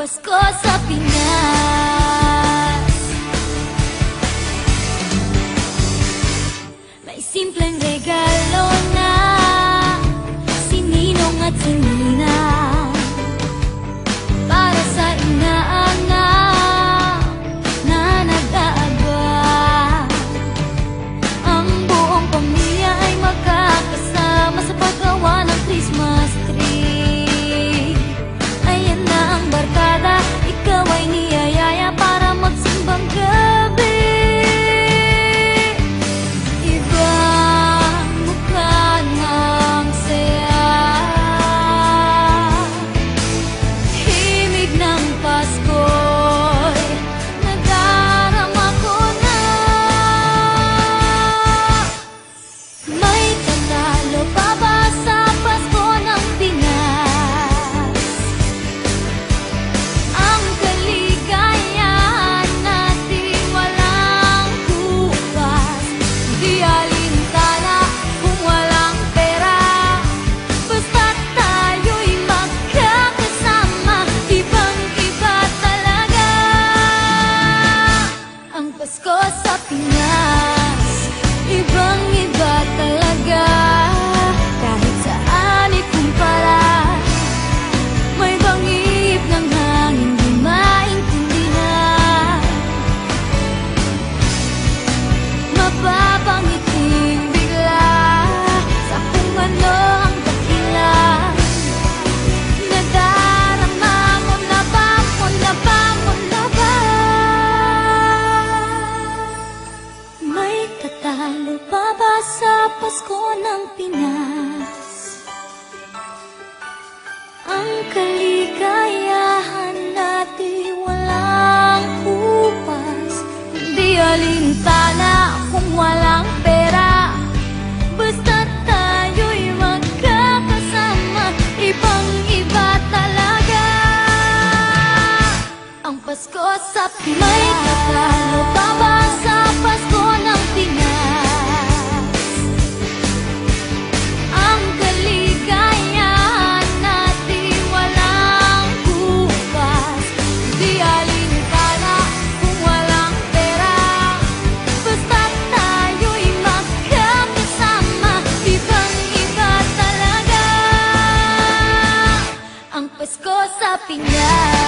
Pasko sa Pinas. May simpleng regalo na si Ninong at si Ninang para sa inaanak na nag-aabang. Ang buong pamilya ay magkakasama sa paggawa ng Christmas tree. Ayan na ang barkada, ikaw ay niyayaya para magsimbang gabi. Ibang mukha ng saya, himig ng Pasko'y nadarama ko na. May tatalo pa ba sa Pasko ng Pinas? Ang kaligayahan natin walang kupas, di alintana kung walang pera. Basta't tayo'y magkakasama, ibang-iba talaga ang Pasko sa Pinas. Ibang-iba talaga, kahit saan ikumpara. May bangib ng hangin di maintindihan, mapapangiting bigla sa kung ano ang dahilan. Nadarama mo na ba, mo na ba, mo na ba? May tatalo pa ba sa Pasko ng Pinas? Ang kaligayahan natin walang kupas, di alintana kung walang pera. Basta't tayo'y magkakasama, ibang-iba talaga ang Pasko sa Pinas. May tatalo pa ba sa Pasko ng Pinas? Ang kaligayahan natin walang kupas, di alintana kung walang pera. Basta't tayo'y magkakasama, ibang-iba talaga ang Pasko sa Pinas.